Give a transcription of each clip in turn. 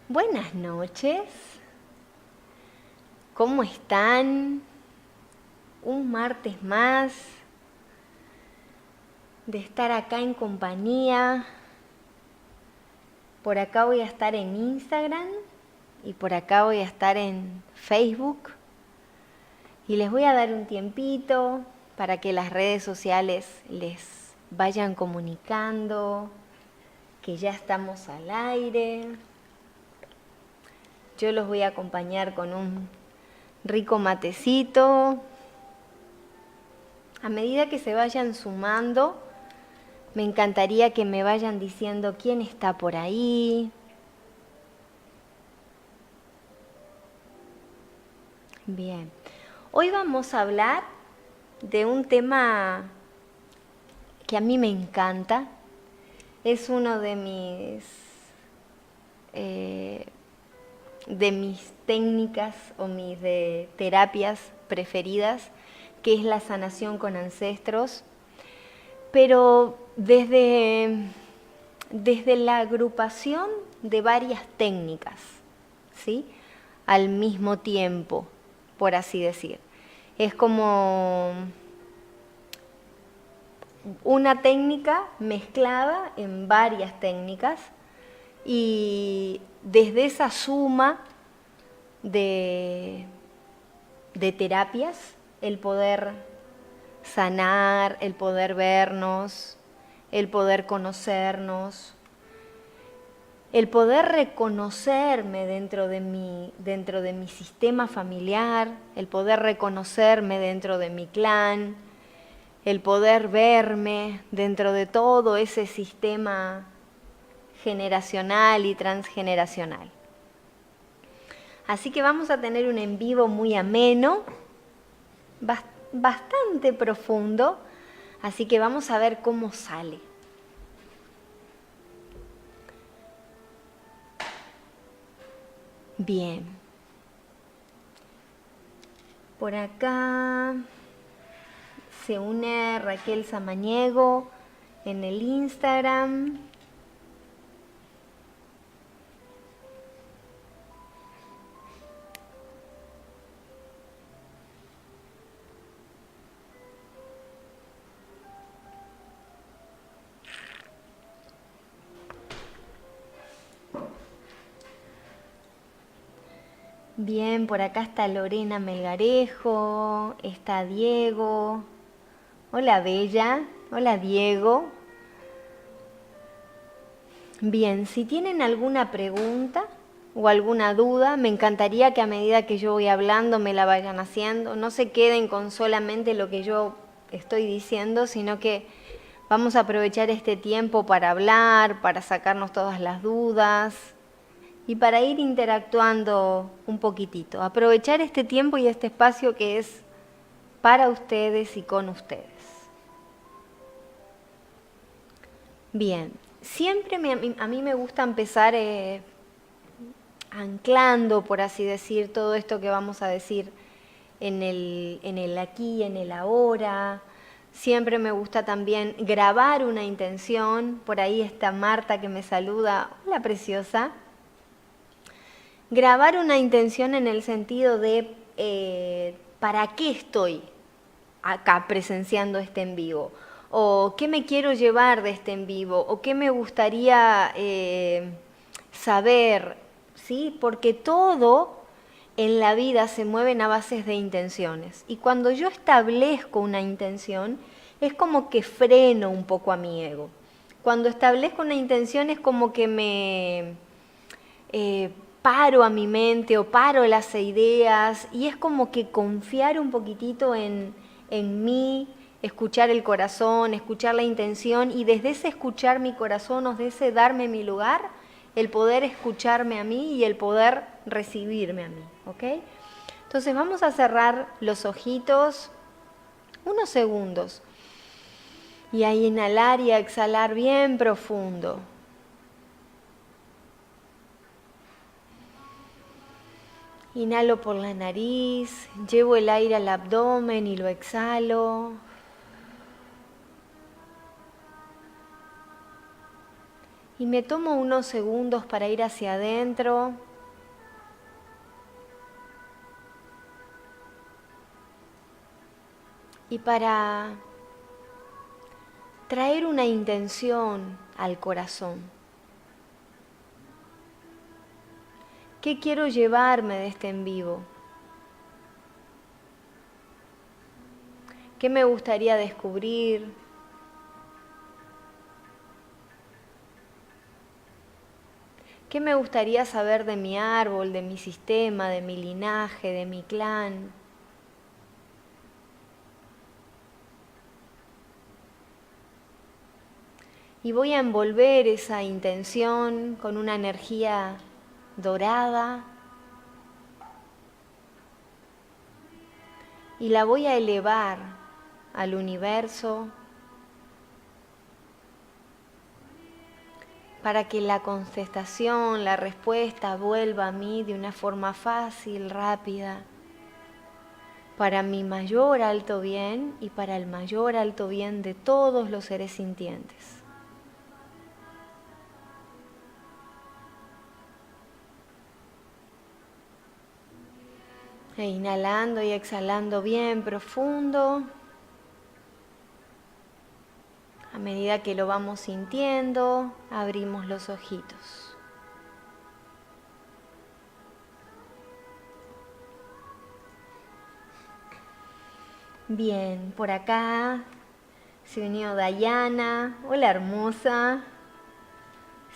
Buenas noches, ¿cómo están? Un martes más de estar acá en compañía. Por acá voy a estar en Instagram y por acá voy a estar en Facebook. Y les voy a dar un tiempito para que las redes sociales les vayan comunicando que ya estamos al aire. Yo los voy a acompañar con un rico matecito. A medida que se vayan sumando, me encantaría que me vayan diciendo quién está por ahí. Bien, hoy vamos a hablar de un tema que a mí me encanta. Es uno de mis técnicas o mis terapias preferidas, que es la sanación con ancestros, pero desde la agrupación de varias técnicas, ¿sí? Al mismo tiempo, por así decir. Es como una técnica mezclada en varias técnicas y desde esa suma de terapias, el poder sanar, el poder vernos, el poder conocernos, el poder reconocerme dentro de mi sistema familiar, el poder reconocerme dentro de mi clan, el poder verme dentro de todo ese sistema generacional y transgeneracional. Así que vamos a tener un en vivo muy ameno, bastante profundo, así que vamos a ver cómo sale. Bien. Por acá se une Raquel Samaniego en el Instagram. Bien, por acá está Lorena Melgarejo, está Diego. Hola Bella, hola Diego. Bien, si tienen alguna pregunta o alguna duda, me encantaría que a medida que yo voy hablando me la vayan haciendo. No se queden con solamente lo que yo estoy diciendo, sino que vamos a aprovechar este tiempo para hablar, para sacarnos todas las dudas y para ir interactuando un poquitito. Aprovechar este tiempo y este espacio que es para ustedes y con ustedes. Bien, siempre a mí me gusta empezar anclando, por así decir, todo esto que vamos a decir en el aquí, en el ahora. Siempre me gusta también grabar una intención. Por ahí está Marta que me saluda. Hola, preciosa. Grabar una intención en el sentido de ¿para qué estoy acá presenciando este en vivo? ¿O qué me quiero llevar de este en vivo? ¿O qué me gustaría saber? ¿Sí? Porque todo en la vida se mueve a bases de intenciones. Y cuando yo establezco una intención, es como que freno un poco a mi ego. Cuando establezco una intención es como que me paro a mi mente o paro las ideas y es como que confiar un poquitito en mí, escuchar el corazón, escuchar la intención y desde ese escuchar mi corazón o desde ese darme mi lugar, el poder escucharme a mí y el poder recibirme a mí, ¿ok? Entonces vamos a cerrar los ojitos unos segundos y a inhalar y a exhalar bien profundo. Inhalo por la nariz, llevo el aire al abdomen y lo exhalo. Y me tomo unos segundos para ir hacia adentro. Y para traer una intención al corazón. ¿Qué quiero llevarme de este en vivo? ¿Qué me gustaría descubrir? ¿Qué me gustaría saber de mi árbol, de mi sistema, de mi linaje, de mi clan? Y voy a envolver esa intención con una energía dorada y la voy a elevar al universo para que la contestación, la respuesta vuelva a mí de una forma fácil, rápida, para mi mayor alto bien y para el mayor alto bien de todos los seres sintientes. E inhalando y exhalando bien profundo. A medida que lo vamos sintiendo, abrimos los ojitos. Bien, por acá se unió Dayana. Hola hermosa.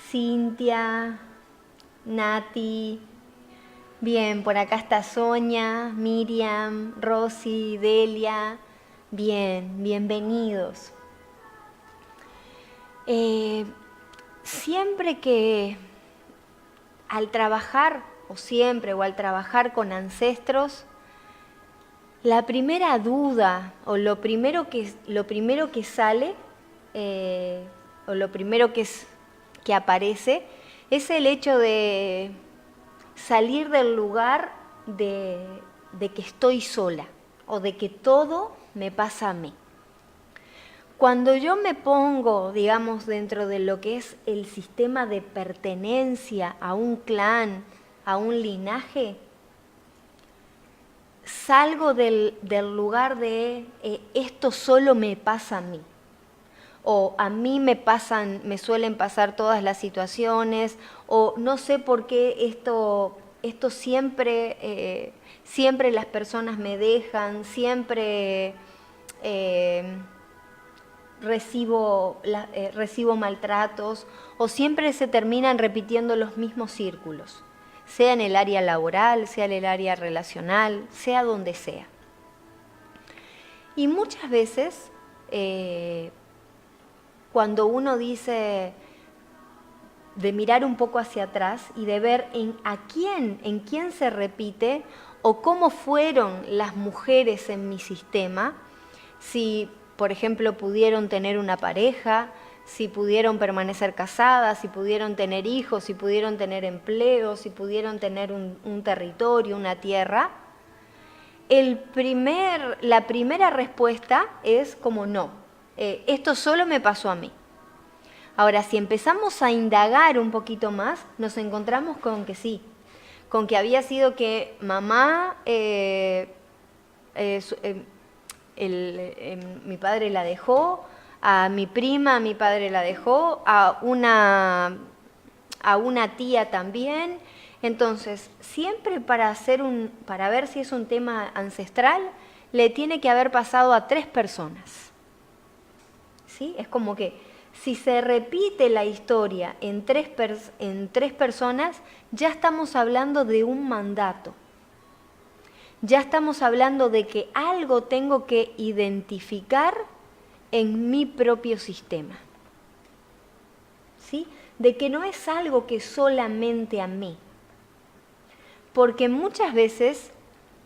Cintia, Nati. Bien, por acá está Sonia, Miriam, Rosy, Delia. Bien, bienvenidos. Siempre que al trabajar, o al trabajar con ancestros, la primera duda o lo primero que sale o lo primero que aparece es el hecho de salir del lugar de que estoy sola o de que todo me pasa a mí. Cuando yo me pongo, digamos, dentro de lo que es el sistema de pertenencia a un clan, a un linaje, salgo del lugar de esto solo me pasa a mí. O a mí me suelen pasar todas las situaciones, o no sé por qué esto siempre las personas me dejan, siempre recibo maltratos, o siempre se terminan repitiendo los mismos círculos, sea en el área laboral, sea en el área relacional, sea donde sea. Y muchas veces, cuando uno dice de mirar un poco hacia atrás y de ver en quién se repite o cómo fueron las mujeres en mi sistema, si, por ejemplo, pudieron tener una pareja, si pudieron permanecer casadas, si pudieron tener hijos, si pudieron tener empleo, si pudieron tener un territorio, una tierra, la primera respuesta es como no, esto solo me pasó a mí. Ahora, si empezamos a indagar un poquito más, nos encontramos con que sí, con que había sido que mamá, mi padre la dejó, a mi prima, mi padre la dejó, a una tía también. Entonces, siempre para ver si es un tema ancestral, le tiene que haber pasado a 3 personas. ¿Sí? Es como que si se repite la historia en tres personas, ya estamos hablando de un mandato. Ya estamos hablando de que algo tengo que identificar en mi propio sistema. ¿Sí? De que no es algo que solamente a mí. Porque muchas veces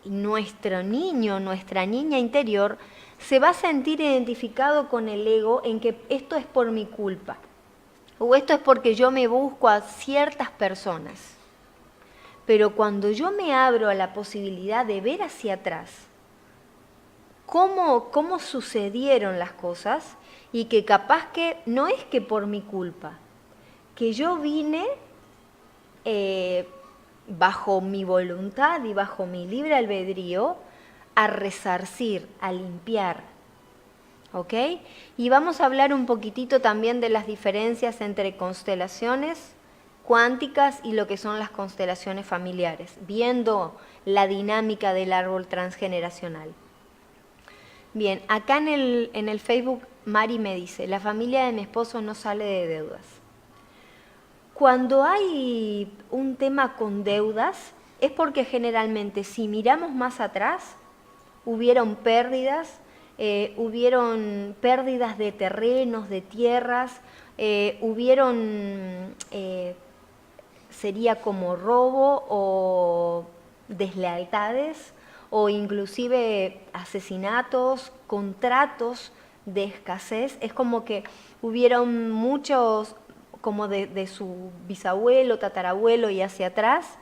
nuestro niño, nuestra niña interior, se va a sentir identificado con el ego en que esto es por mi culpa. O esto es porque yo me busco a ciertas personas. Pero cuando yo me abro a la posibilidad de ver hacia atrás cómo sucedieron las cosas y que capaz que no es que por mi culpa, que yo vine bajo mi voluntad y bajo mi libre albedrío a resarcir, a limpiar. ¿Ok? Y vamos a hablar un poquitito también de las diferencias entre constelaciones cuánticas y lo que son las constelaciones familiares, viendo la dinámica del árbol transgeneracional. Bien, acá en el Facebook Mari me dice, la familia de mi esposo no sale de deudas. Cuando hay un tema con deudas, es porque generalmente si miramos más atrás, hubieron pérdidas de terrenos, de tierras, sería como robo o deslealtades o inclusive asesinatos, contratos de escasez. Es como que hubieron muchos, como de su bisabuelo, tatarabuelo y hacia atrás,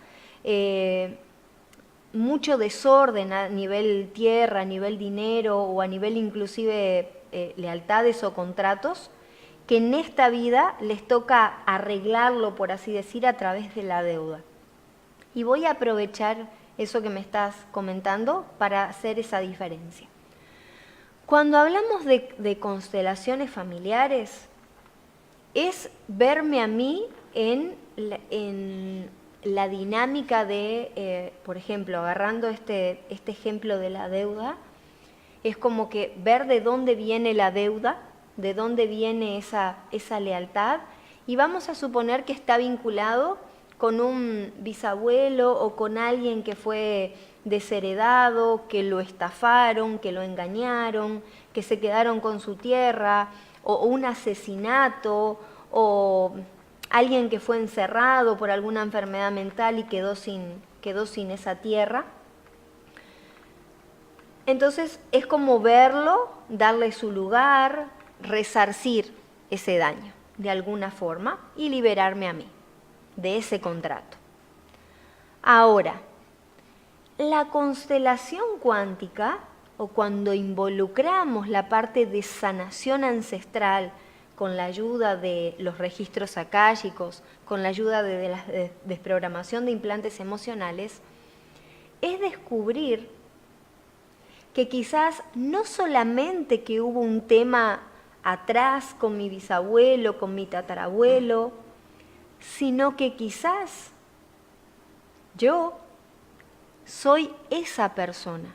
mucho desorden a nivel tierra, a nivel dinero o a nivel inclusive lealtades o contratos, que en esta vida les toca arreglarlo, por así decir, a través de la deuda. Y voy a aprovechar eso que me estás comentando para hacer esa diferencia. Cuando hablamos de constelaciones familiares, es verme a mí en la dinámica de, por ejemplo, agarrando este ejemplo de la deuda, es como que ver de dónde viene la deuda, de dónde viene esa lealtad, y vamos a suponer que está vinculado con un bisabuelo o con alguien que fue desheredado, que lo estafaron, que lo engañaron, que se quedaron con su tierra, o un asesinato, o alguien que fue encerrado por alguna enfermedad mental y quedó sin esa tierra. Entonces es como verlo, darle su lugar, resarcir ese daño de alguna forma y liberarme a mí de ese contrato. Ahora, la constelación cuántica, o cuando involucramos la parte de sanación ancestral con la ayuda de los registros akáshicos, con la ayuda de la desprogramación de implantes emocionales, es descubrir que quizás no solamente que hubo un tema atrás con mi bisabuelo, con mi tatarabuelo, sino que quizás yo soy esa persona.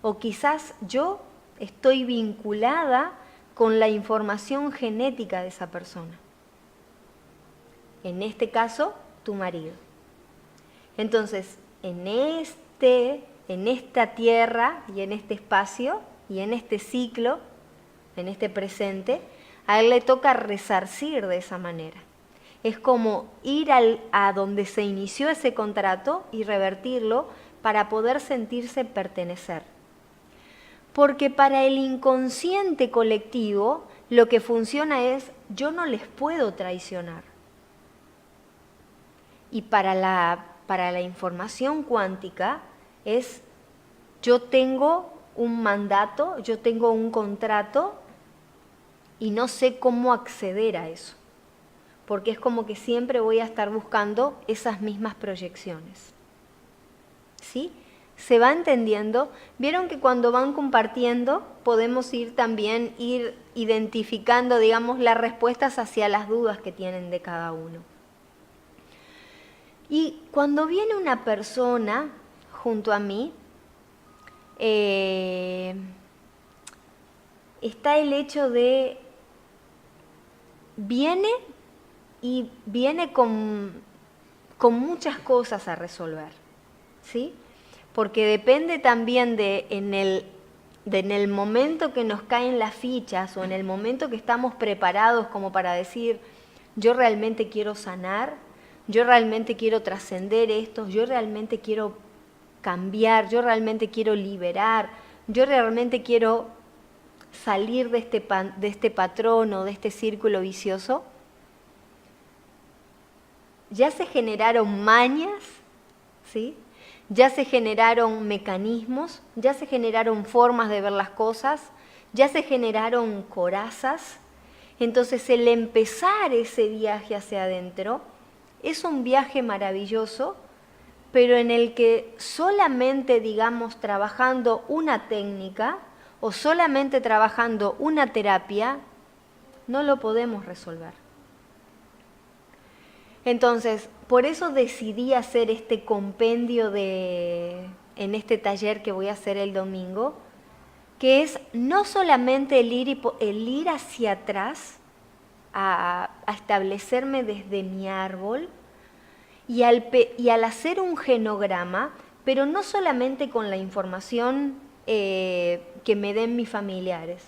O quizás yo estoy vinculada con la información genética de esa persona. En este caso, tu marido. Entonces, en esta tierra y en este espacio y en este ciclo, en este presente, a él le toca resarcir de esa manera. Es como ir a donde se inició ese contrato y revertirlo para poder sentirse pertenecer. Porque para el inconsciente colectivo lo que funciona es, yo no les puedo traicionar. Y para la información cuántica es, yo tengo un mandato, yo tengo un contrato y no sé cómo acceder a eso. Porque es como que siempre voy a estar buscando esas mismas proyecciones. ¿Sí? ¿Se va entendiendo? Vieron que cuando van compartiendo podemos ir identificando, digamos, las respuestas hacia las dudas que tienen de cada uno. Y cuando viene una persona junto a mí, está el hecho de viene con muchas cosas a resolver, ¿sí? Porque depende también en el momento que nos caen las fichas o en el momento que estamos preparados como para decir, yo realmente quiero sanar, yo realmente quiero trascender esto, yo realmente quiero cambiar, yo realmente quiero liberar, yo realmente quiero salir de este patrón o de este círculo vicioso. Ya se generaron mañas, ¿sí? Ya se generaron mecanismos, ya se generaron formas de ver las cosas, ya se generaron corazas Entonces el empezar ese viaje hacia adentro es un viaje maravilloso, pero en el que solamente, digamos, trabajando una técnica o solamente trabajando una terapia, no lo podemos resolver. Entonces, por eso decidí hacer este compendio en este taller que voy a hacer el domingo, que es no solamente el ir hacia atrás, a establecerme desde mi árbol, y al hacer un genograma, pero no solamente con la información que me den mis familiares,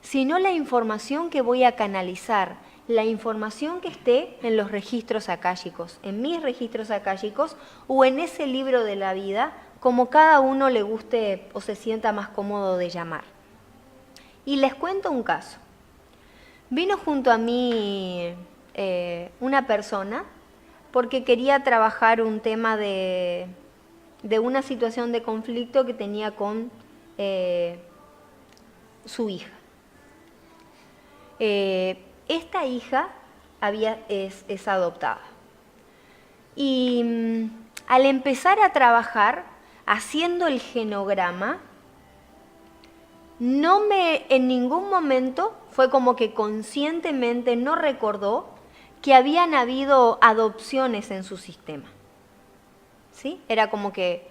sino la información que voy a canalizar, la información que esté en los registros akáshicos, en mis registros akáshicos o en ese libro de la vida, como cada uno le guste o se sienta más cómodo de llamar. Y les cuento un caso. Vino junto a mí una persona porque quería trabajar un tema de una situación de conflicto que tenía con su hija. Esta hija es adoptada. Y al empezar a trabajar, haciendo el genograma, en ningún momento fue como que conscientemente no recordó que habían habido adopciones en su sistema. ¿Sí? Era como que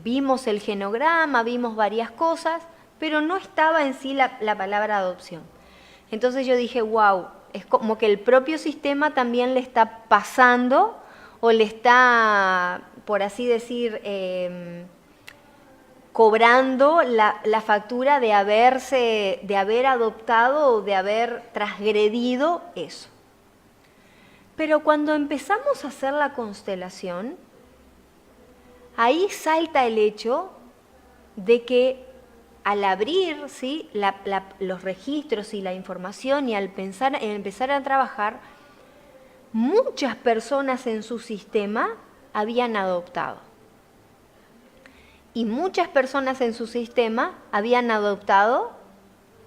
vimos el genograma, vimos varias cosas, pero no estaba en sí la palabra adopción. Entonces yo dije, wow, es como que el propio sistema también le está pasando o le está, por así decir, cobrando la factura de haber adoptado o de haber transgredido eso. Pero cuando empezamos a hacer la constelación, ahí salta el hecho de que al abrir, ¿sí?, los registros y la información y al empezar a trabajar, muchas personas en su sistema habían adoptado. Y muchas personas en su sistema habían adoptado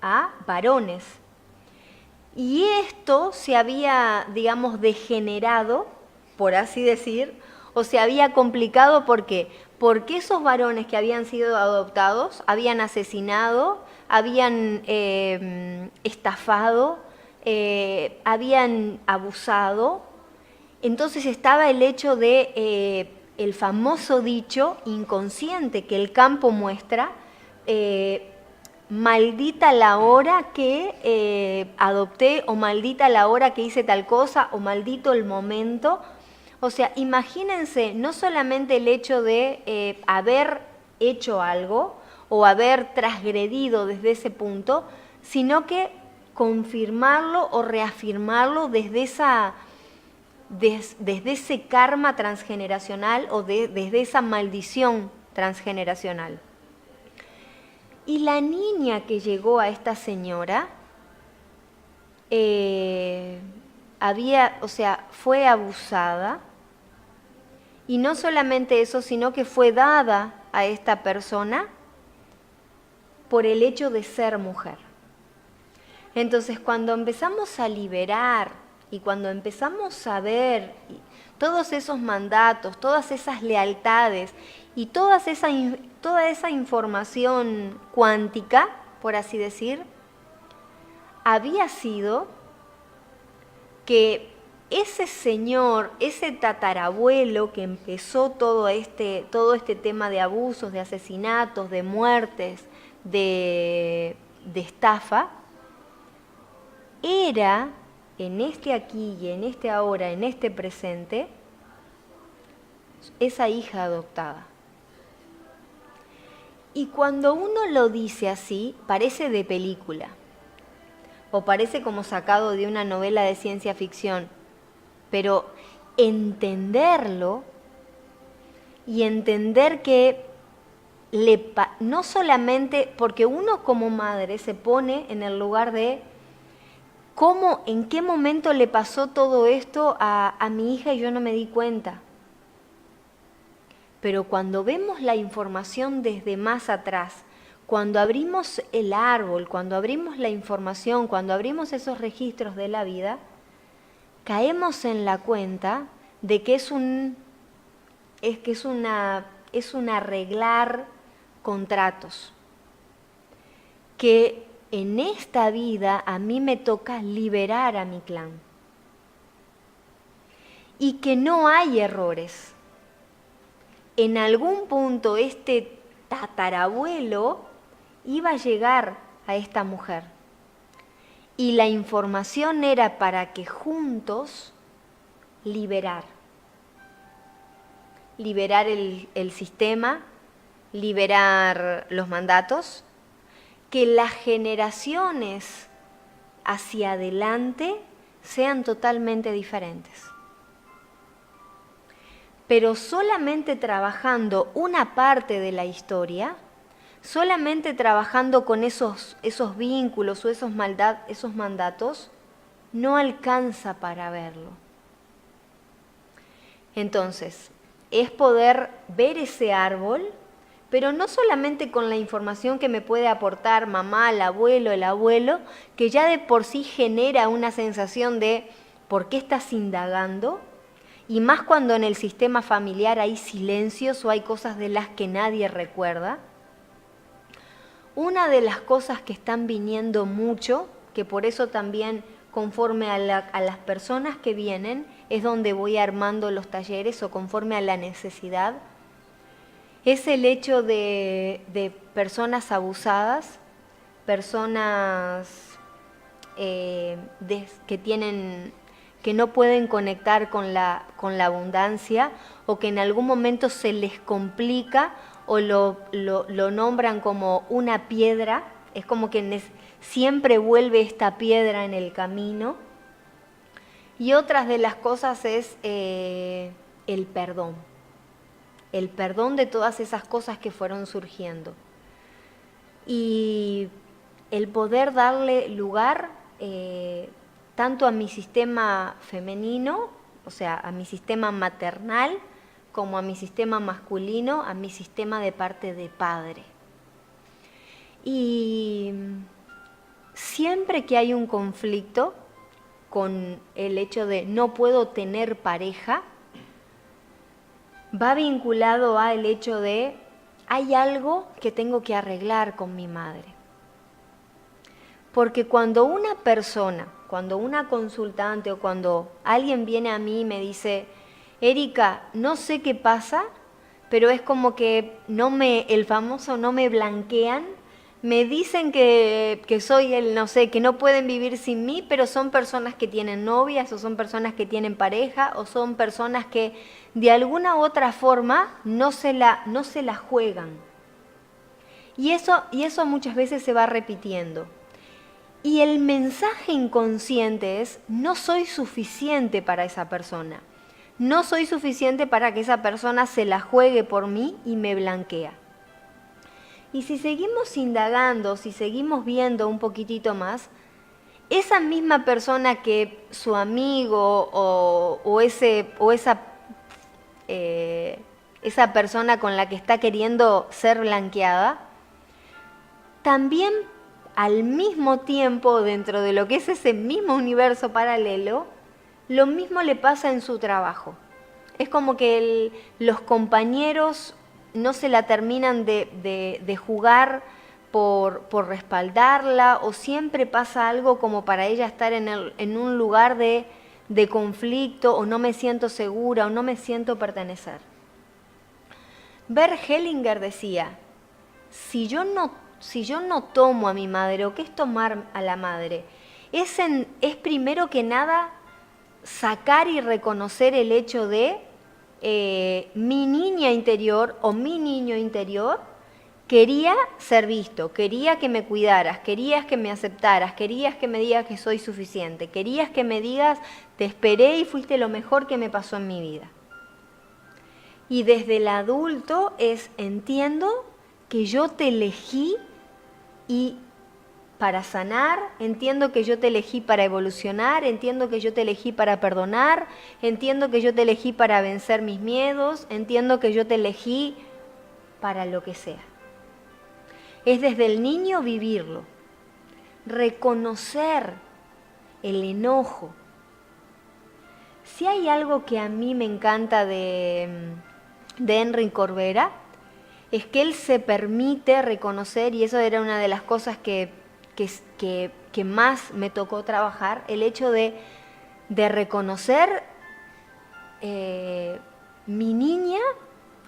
a varones. Y esto se había, digamos, degenerado, por así decir, o se había complicado porque esos varones que habían sido adoptados habían asesinado, habían estafado, habían abusado. Entonces estaba el hecho de el famoso dicho inconsciente que el campo muestra, maldita la hora que adopté, o maldita la hora que hice tal cosa, o maldito el momento. O sea, imagínense no solamente el hecho de haber hecho algo o haber transgredido desde ese punto, sino que confirmarlo o reafirmarlo desde ese karma transgeneracional o desde esa maldición transgeneracional. Y la niña que llegó a esta señora fue abusada, y no solamente eso, sino que fue dada a esta persona por el hecho de ser mujer. Entonces, cuando empezamos a liberar y cuando empezamos a ver todos esos mandatos, todas esas lealtades y toda esa información cuántica, por así decir, había sido que ese señor, ese tatarabuelo que empezó todo este tema de abusos, de asesinatos, de muertes, de estafa, era en este aquí y en este ahora, en este presente, esa hija adoptada. Y cuando uno lo dice así, parece de película, o parece como sacado de una novela de ciencia ficción, pero entenderlo y entender que no solamente, porque uno como madre se pone en el lugar de cómo, en qué momento le pasó todo esto a mi hija y yo no me di cuenta. Pero cuando vemos la información desde más atrás, cuando abrimos el árbol, cuando abrimos la información, cuando abrimos esos registros de la vida, caemos en la cuenta de que es un arreglar contratos, que en esta vida a mí me toca liberar a mi clan y que no hay errores. En algún punto este tatarabuelo iba a llegar a esta mujer y la información era para que juntos liberar el sistema, liberar los mandatos, que las generaciones hacia adelante sean totalmente diferentes. Pero solamente trabajando una parte de la historia, solamente trabajando con esos vínculos o esos mandatos, no alcanza para verlo. Entonces, es poder ver ese árbol, pero no solamente con la información que me puede aportar mamá, el abuelo, que ya de por sí genera una sensación de ¿por qué estás indagando? Y más cuando en el sistema familiar hay silencios o hay cosas de las que nadie recuerda. Una de las cosas que están viniendo mucho, que por eso también conforme a las personas que vienen, es donde voy armando los talleres o conforme a la necesidad, es el hecho de personas abusadas, personas que no pueden conectar con la abundancia o que en algún momento se les complica o lo nombran como una piedra, es como que siempre vuelve esta piedra en el camino. Y otras de las cosas es el perdón de todas esas cosas que fueron surgiendo. Y el poder darle lugar tanto a mi sistema femenino, o sea, a mi sistema maternal, como a mi sistema masculino, a mi sistema de parte de padre. Y siempre que hay un conflicto con el hecho de no puedo tener pareja, va vinculado al hecho de hay algo que tengo que arreglar con mi madre. Porque cuando una persona, cuando una consultante o cuando alguien viene a mí y me dice, Erika, no sé qué pasa, pero es como que el famoso no me blanquean, me dicen que soy que no pueden vivir sin mí, pero son personas que tienen novias o son personas que tienen pareja o son personas que de alguna u otra forma no se la juegan. Y eso muchas veces se va repitiendo. Y el mensaje inconsciente es, no soy suficiente para esa persona. No soy suficiente para que esa persona se la juegue por mí y me blanquea. Y si seguimos indagando, si seguimos viendo un poquitito más, esa misma persona que su amigo o esa persona con la que está queriendo ser blanqueada, también al mismo tiempo, dentro de lo que es ese mismo universo paralelo, lo mismo le pasa en su trabajo. Es como que los compañeros no se la terminan de jugar por respaldarla, o siempre pasa algo como para ella estar en un lugar de conflicto, o no me siento segura, o no me siento pertenecer. Bert Hellinger decía, si yo no tomo a mi madre, o qué es tomar a la madre, es primero que nada sacar y reconocer el hecho de mi niña interior o mi niño interior quería ser visto, quería que me cuidaras, querías que me aceptaras, querías que me digas que soy suficiente, querías que me digas te esperé y fuiste lo mejor que me pasó en mi vida. Y desde el adulto entiendo que yo te elegí y para sanar, entiendo que yo te elegí para evolucionar, entiendo que yo te elegí para perdonar, entiendo que yo te elegí para vencer mis miedos, entiendo que yo te elegí para lo que sea. es desde el niño vivirlo, reconocer el enojo. Si hay algo que a mí me encanta de Henry Corbera, es que él se permite reconocer, y eso era una de las cosas que más me tocó trabajar, el hecho de reconocer mi niña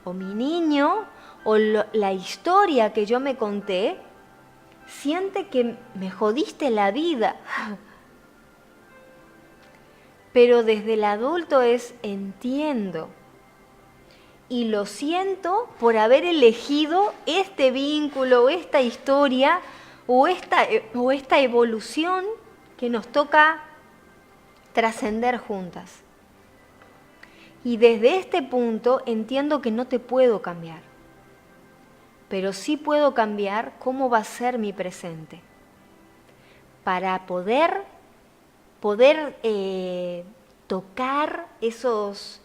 o mi niño o la historia que yo me conté, siente que me jodiste la vida. Pero desde el adulto es entiendo y lo siento por haber elegido este vínculo o esta historia o esta evolución que nos toca trascender juntas. Y desde este punto entiendo que no te puedo cambiar, pero sí puedo cambiar cómo va a ser mi presente para poder tocar esos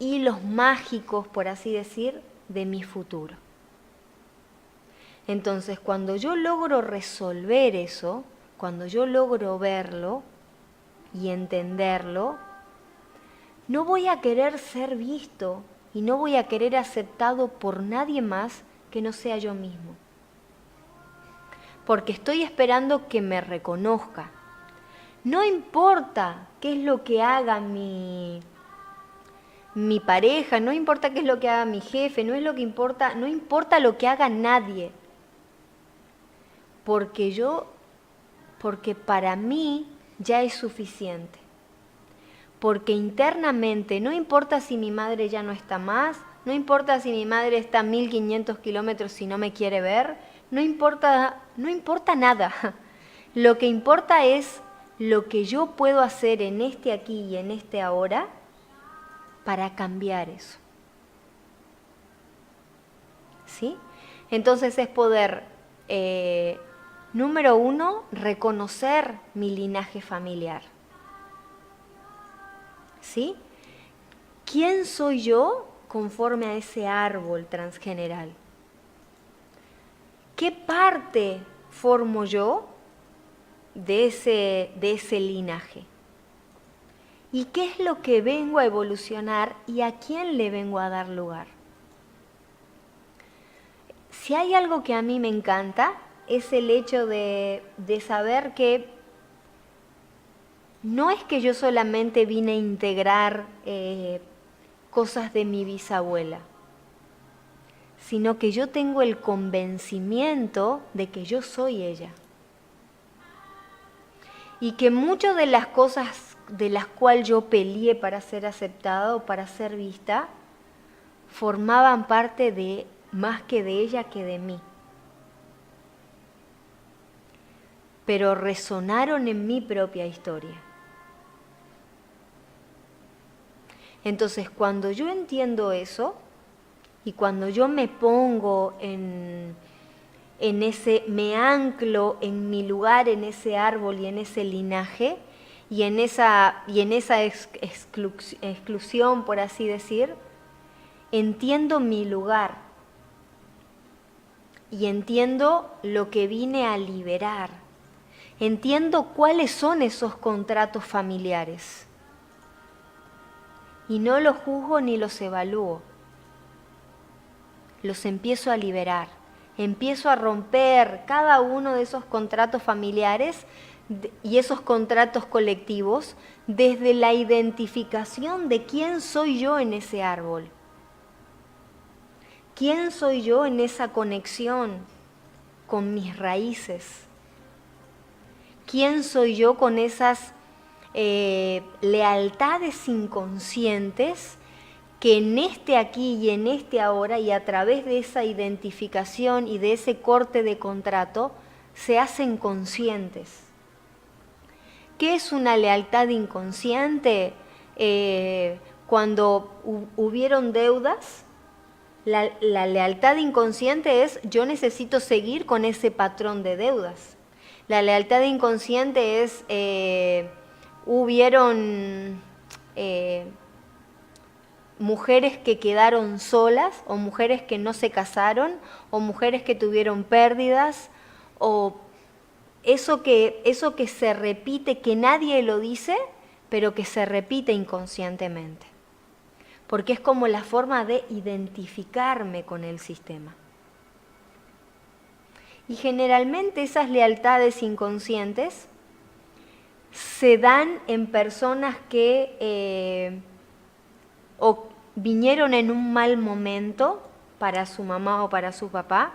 hilos mágicos, por así decir, de mi futuro. Entonces, cuando yo logro resolver eso, cuando yo logro verlo y entenderlo, no voy a querer ser visto y no voy a querer aceptado por nadie más que no sea yo mismo. Porque estoy esperando que me reconozca. No importa qué es lo que haga mi pareja, no importa qué es lo que haga mi jefe, no importa lo que haga nadie. Porque para mí ya es suficiente. Porque internamente, no importa si mi madre ya no está más, no importa si mi madre está a 1500 kilómetros y no me quiere ver, no importa nada. Lo que importa es lo que yo puedo hacer en este aquí y en este ahora para cambiar eso. ¿Sí? Entonces es poder, número 1, reconocer mi linaje familiar. ¿Sí? ¿Quién soy yo conforme a ese árbol transgeneral? ¿Qué parte formo yo de ese linaje? ¿Y qué es lo que vengo a evolucionar y a quién le vengo a dar lugar? Si hay algo que a mí me encanta, es el hecho de saber que no es que yo solamente vine a integrar cosas de mi bisabuela, sino que yo tengo el convencimiento de que yo soy ella. Y que muchas de las cosas de las cuales yo peleé para ser aceptada o para ser vista, formaban parte más que de ella que de mí. Pero resonaron en mi propia historia. Entonces, cuando yo entiendo eso, y cuando yo me pongo me anclo en mi lugar, en ese árbol y en ese linaje, y en esa exclusión, por así decir, entiendo mi lugar y entiendo lo que vine a liberar. Entiendo cuáles son esos contratos familiares. Y no los juzgo ni los evalúo. Los empiezo a liberar. Empiezo a romper cada uno de esos contratos familiares y esos contratos colectivos desde la identificación de quién soy yo en ese árbol. ¿Quién soy yo en esa conexión con mis raíces? ¿Quién soy yo con esas lealtades inconscientes que en este aquí y en este ahora y a través de esa identificación y de ese corte de contrato se hacen conscientes? ¿Qué es una lealtad inconsciente? Cuando hubieron deudas, la lealtad inconsciente es yo necesito seguir con ese patrón de deudas. La lealtad inconsciente es hubieron mujeres que quedaron solas, o mujeres que no se casaron, o mujeres que tuvieron pérdidas, o eso que se repite, que nadie lo dice, pero que se repite inconscientemente. Porque es como la forma de identificarme con el sistema. Y generalmente esas lealtades inconscientes se dan en personas que o vinieron en un mal momento para su mamá o para su papá,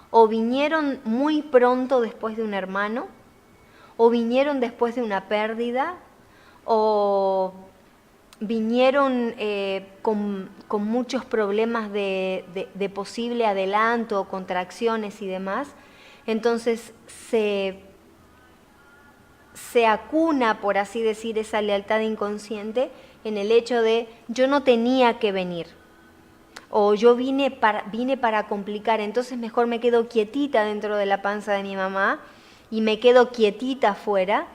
o vinieron muy pronto después de un hermano, o vinieron después de una pérdida, o vinieron con muchos problemas de posible adelanto, contracciones y demás. Entonces se acuna, por así decir, esa lealtad inconsciente en el hecho de yo no tenía que venir, o yo vine para complicar, entonces mejor me quedo quietita dentro de la panza de mi mamá y me quedo quietita afuera.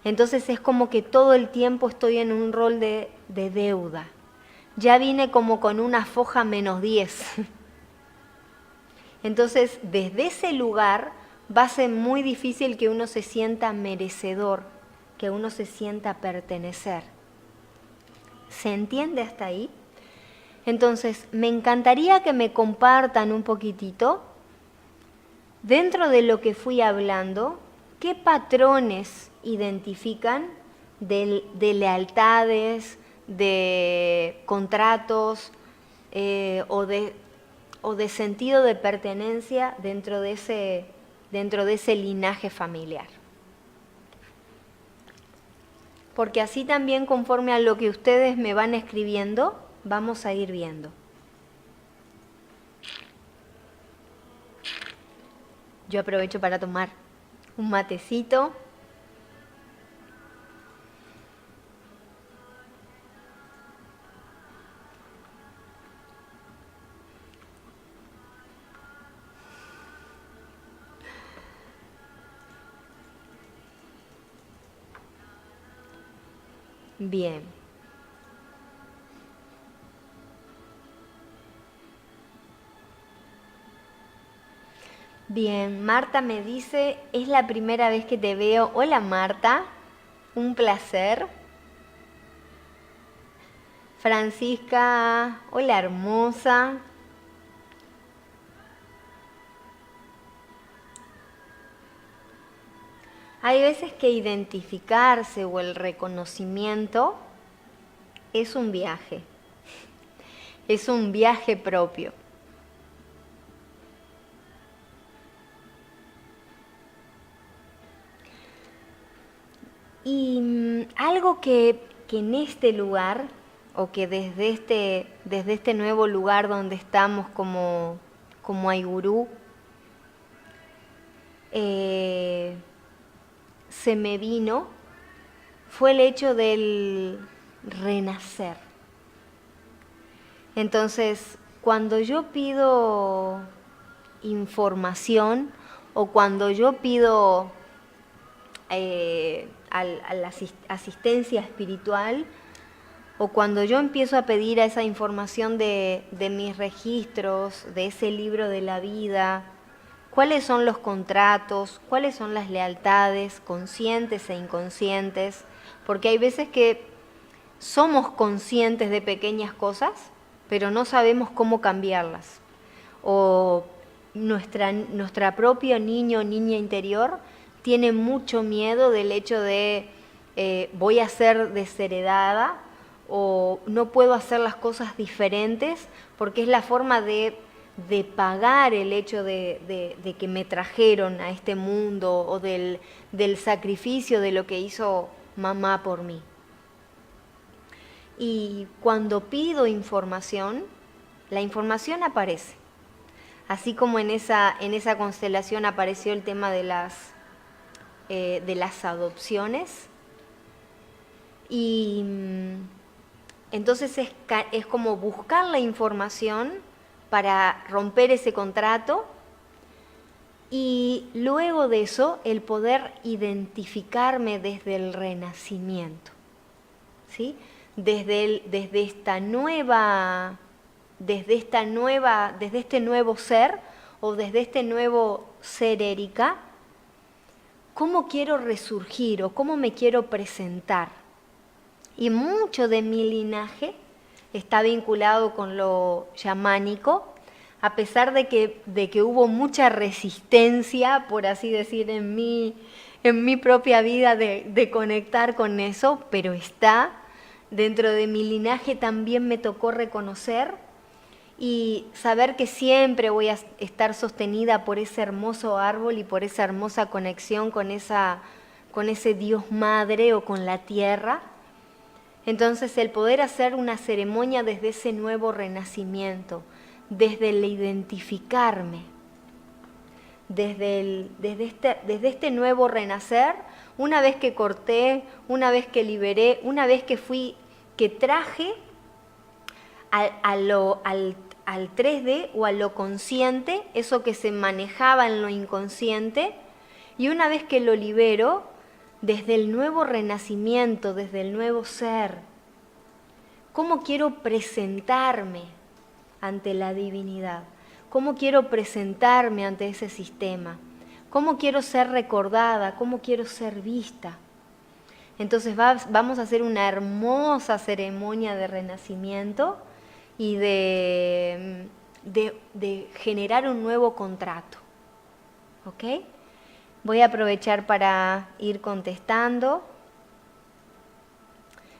Entonces es como que todo el tiempo estoy en un rol de deuda. Ya vine como con una foja -10. Entonces, desde ese lugar va a ser muy difícil que uno se sienta merecedor, que uno se sienta pertenecer. ¿Se entiende hasta ahí? Entonces, me encantaría que me compartan un poquitito, dentro de lo que fui hablando, qué patrones identifican de lealtades, de contratos o de sentido de pertenencia dentro de ese linaje familiar. Porque así también, conforme a lo que ustedes me van escribiendo, vamos a ir viendo. Yo aprovecho para tomar un matecito. Bien. Bien, Marta me dice, es la primera vez que te veo. Hola Marta, un placer. Francisca, hola hermosa. Hay veces que identificarse o el reconocimiento es un viaje propio. Y algo que en este lugar, o que desde este nuevo lugar donde estamos como Aigurú, se me vino, fue el hecho del renacer. Entonces, cuando yo pido información, o cuando yo pido a la asistencia espiritual, o cuando yo empiezo a pedir a esa información de mis registros, de ese libro de la vida, cuáles son los contratos, cuáles son las lealtades conscientes e inconscientes, porque hay veces que somos conscientes de pequeñas cosas, pero no sabemos cómo cambiarlas. O nuestra propia niño o niña interior tiene mucho miedo del hecho de voy a ser desheredada, o no puedo hacer las cosas diferentes, porque es la forma de pagar el hecho de que me trajeron a este mundo, o del sacrificio de lo que hizo mamá por mí. Y cuando pido información, la información aparece. Así como en esa constelación apareció el tema de las adopciones. Y entonces es como buscar la información para romper ese contrato, y luego de eso el poder identificarme desde el renacimiento, ¿sí? desde este nuevo ser o desde este nuevo ser Erika, cómo quiero resurgir o cómo me quiero presentar. Y mucho de mi linaje está vinculado con lo chamánico, a pesar de que hubo mucha resistencia, por así decir, en mi propia vida de conectar con eso, pero está dentro de mi linaje. También me tocó reconocer y saber que siempre voy a estar sostenida por ese hermoso árbol y por esa hermosa conexión con ese Dios Madre o con la tierra. Entonces el poder hacer una ceremonia desde ese nuevo renacimiento, desde el identificarme, desde este nuevo renacer, una vez que corté, una vez que liberé, una vez que traje al 3D o a lo consciente, eso que se manejaba en lo inconsciente, y una vez que lo libero, desde el nuevo renacimiento, desde el nuevo ser, ¿cómo quiero presentarme ante la divinidad? ¿Cómo quiero presentarme ante ese sistema? ¿Cómo quiero ser recordada? ¿Cómo quiero ser vista? Entonces vamos a hacer una hermosa ceremonia de renacimiento y de generar un nuevo contrato. ¿Ok? Voy a aprovechar para ir contestando.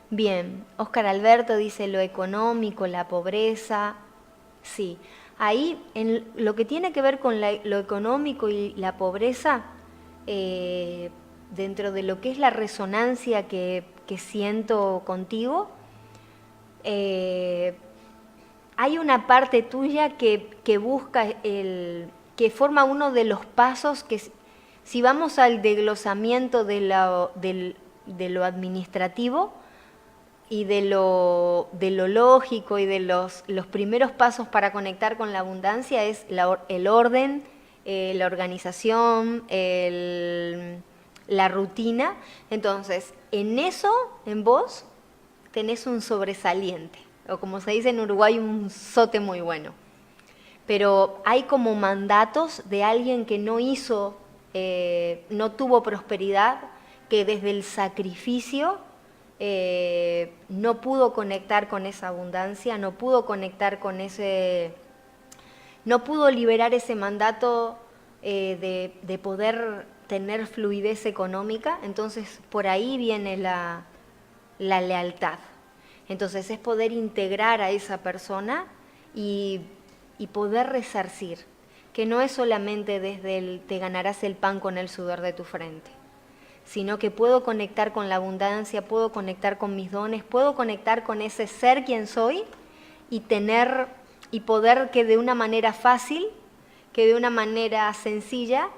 Bien, Óscar Alberto dice lo económico, la pobreza. Sí, ahí en lo que tiene que ver con lo económico y la pobreza, dentro de lo que es la resonancia que siento contigo, hay una parte tuya que busca, que forma uno de los pasos que, si vamos al desglosamiento de lo administrativo y de lo lógico y de los primeros pasos para conectar con la abundancia, es el orden, la organización, la rutina. Entonces, en eso, en vos, tenés un sobresaliente, o como se dice en Uruguay, un sote muy bueno. Pero hay como mandatos de alguien que no tuvo prosperidad, que desde el sacrificio no pudo conectar con esa abundancia, no pudo conectar con no pudo liberar ese mandato de poder tener fluidez económica. Entonces por ahí viene la lealtad. Entonces es poder integrar a esa persona y poder resarcir, que no es solamente desde te ganarás el pan con el sudor de tu frente, sino que puedo conectar con la abundancia, puedo conectar con mis dones, puedo conectar con ese ser quien soy y poder que de una manera fácil, que de una manera sencilla,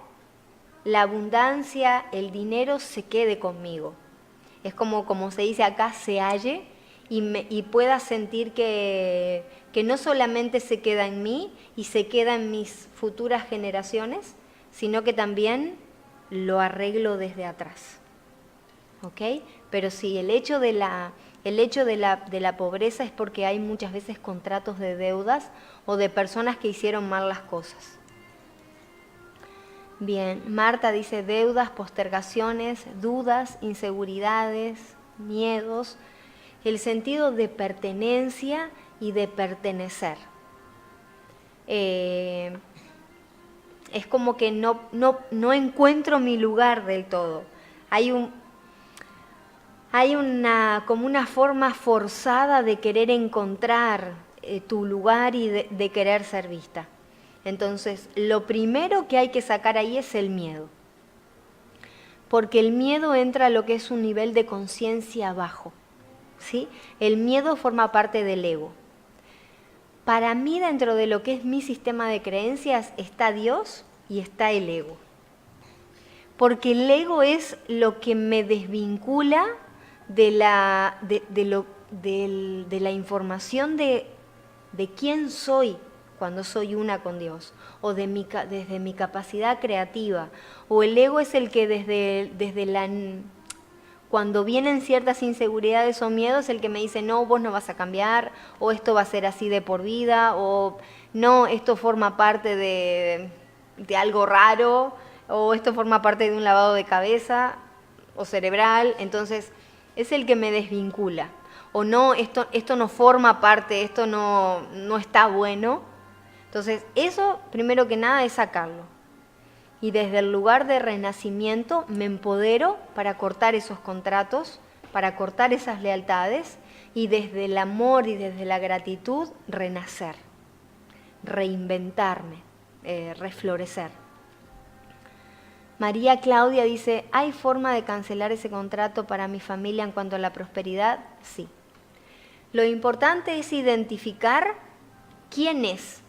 la abundancia, el dinero se quede conmigo. Es como se dice acá, se halle y pueda sentir que no solamente se queda en mí y se queda en mis futuras generaciones, sino que también lo arreglo desde atrás. ¿Ok? Pero sí, el hecho de la pobreza es porque hay muchas veces contratos de deudas o de personas que hicieron mal las cosas. Bien, Marta dice deudas, postergaciones, dudas, inseguridades, miedos, el sentido de pertenencia y de pertenecer. Es como que no encuentro mi lugar del todo. Hay como una forma forzada de querer encontrar tu lugar y de querer ser vista. Entonces, lo primero que hay que sacar ahí es el miedo. Porque el miedo entra a lo que es un nivel de conciencia bajo, ¿sí? El miedo forma parte del ego. Para mí, dentro de lo que es mi sistema de creencias, está Dios y está el ego. Porque el ego es lo que me desvincula de la información de quién soy cuando soy una con Dios, o desde mi capacidad creativa. O el ego es el que desde cuando vienen ciertas inseguridades o miedos, el que me dice, no, vos no vas a cambiar, o esto va a ser así de por vida, o no, esto forma parte de algo raro, o esto forma parte de un lavado de cabeza o cerebral. Entonces es el que me desvincula. O no, esto no forma parte, esto no está bueno. Entonces eso, primero que nada, es sacarlo. Y desde el lugar de renacimiento me empodero para cortar esos contratos, para cortar esas lealtades, y desde el amor y desde la gratitud renacer, reinventarme, reflorecer. María Claudia dice, ¿hay forma de cancelar ese contrato para mi familia en cuanto a la prosperidad? Sí. Lo importante es identificar quién es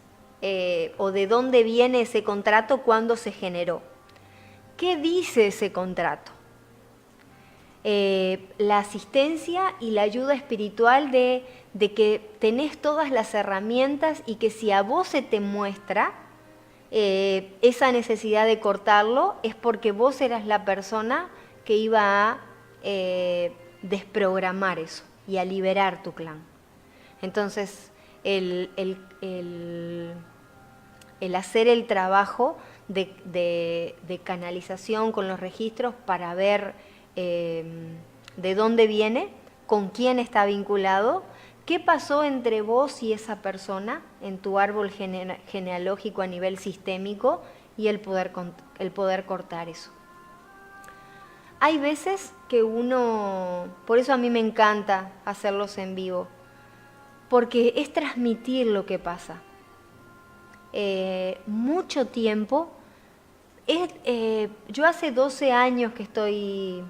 o de dónde viene ese contrato, cuándo se generó. ¿Qué dice ese contrato? La asistencia y la ayuda espiritual de que tenés todas las herramientas y que si a vos se te muestra esa necesidad de cortarlo, es porque vos eras la persona que iba a desprogramar eso y a liberar tu clan. Entonces, el hacer el trabajo de canalización con los registros para ver de dónde viene, con quién está vinculado, qué pasó entre vos y esa persona en tu árbol genealógico a nivel sistémico, y el poder cortar eso. Hay veces que uno, por eso a mí me encanta hacerlos en vivo, porque es transmitir lo que pasa. Mucho tiempo, yo hace 12 años que estoy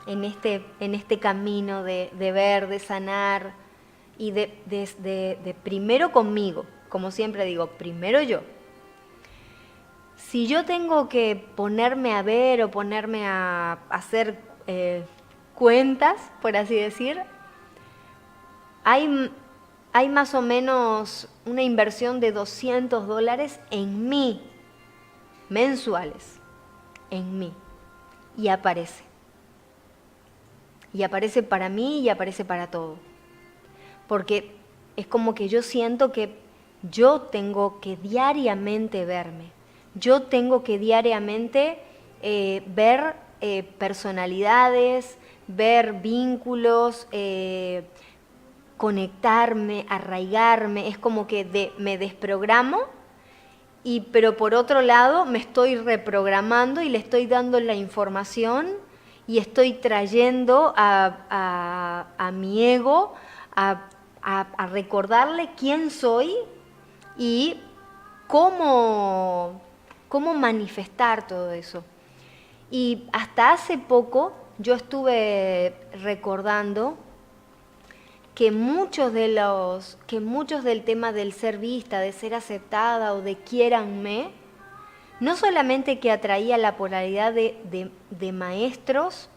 en este camino de ver, de sanar, y de primero conmigo, como siempre digo, primero yo. Si yo tengo que ponerme a ver o ponerme a hacer cuentas, por así decir, hay más o menos una inversión de $200 en mí, mensuales, en mí, y aparece. Y aparece para mí y aparece para todo. Porque es como que yo siento que yo tengo que diariamente verme. Yo tengo que diariamente ver personalidades, ver vínculos, conectarme, arraigarme. Es como que me desprogramo, pero por otro lado me estoy reprogramando y le estoy dando la información y estoy trayendo a mi ego a recordarle quién soy y cómo manifestar todo eso. Y hasta hace poco yo estuve recordando que muchos del tema del ser vista, de ser aceptada o de quiéranme, no solamente que atraía la polaridad de maestros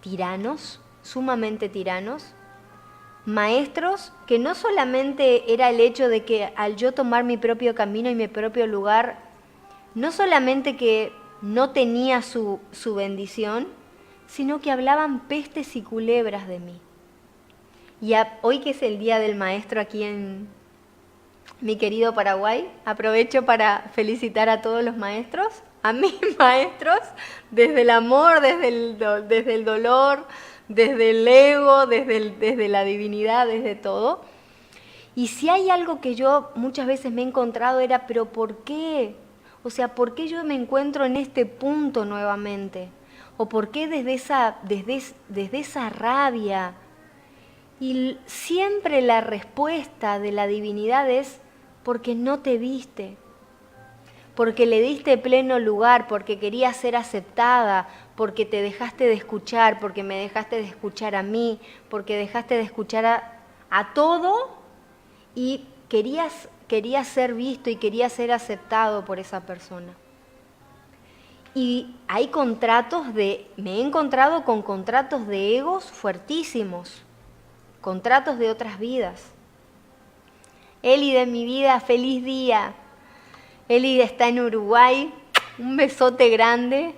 tiranos, sumamente tiranos, maestros que no solamente era el hecho de que al yo tomar mi propio camino y mi propio lugar, no solamente que no tenía su bendición, sino que hablaban pestes y culebras de mí. Y hoy que es el Día del Maestro aquí en mi querido Paraguay, aprovecho para felicitar a todos los maestros, a mis maestros, desde el amor, desde el dolor, desde el ego, desde la divinidad, desde todo. Y si hay algo que yo muchas veces me he encontrado era, ¿pero por qué? O sea, ¿por qué yo me encuentro en este punto nuevamente? ¿O por qué desde esa rabia? Y siempre la respuesta de la divinidad es porque no te viste, porque le diste pleno lugar, porque querías ser aceptada, porque te dejaste de escuchar, porque me dejaste de escuchar a mí, porque dejaste de escuchar a todo y querías ser visto y querías ser aceptado por esa persona. Y hay me he encontrado con contratos de egos fuertísimos, contratos de otras vidas. Eli de mi vida, feliz día. Eli está en Uruguay, un besote grande,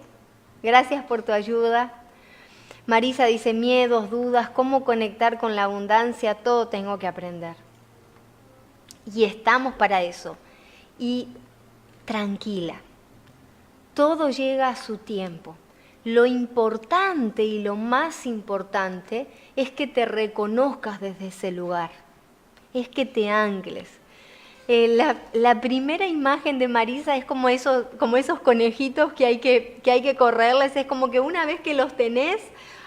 gracias por tu ayuda. Marisa dice, miedos, dudas, cómo conectar con la abundancia, todo tengo que aprender. Y estamos para eso. Y tranquila, todo llega a su tiempo. Lo importante y lo más importante es que te reconozcas desde ese lugar, es que te ancles. La primera imagen de Marisa es como esos conejitos que hay que correrles, es como que una vez que los tenés,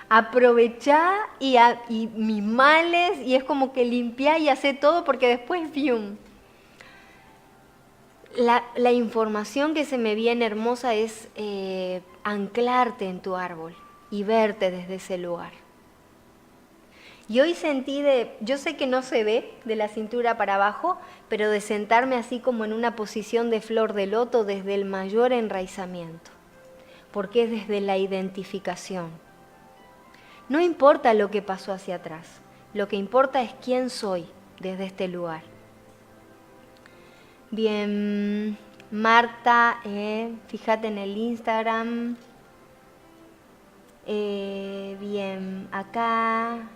aprovechá y mimales, y es como que limpiá y hacé todo porque después ¡fium! La información que se me viene hermosa es anclarte en tu árbol y verte desde ese lugar. Y hoy sentí yo sé que no se ve de la cintura para abajo, pero de sentarme así como en una posición de flor de loto desde el mayor enraizamiento, porque es desde la identificación. No importa lo que pasó hacia atrás, lo que importa es quién soy desde este lugar. Bien, Marta, fíjate en el Instagram. Bien, acá.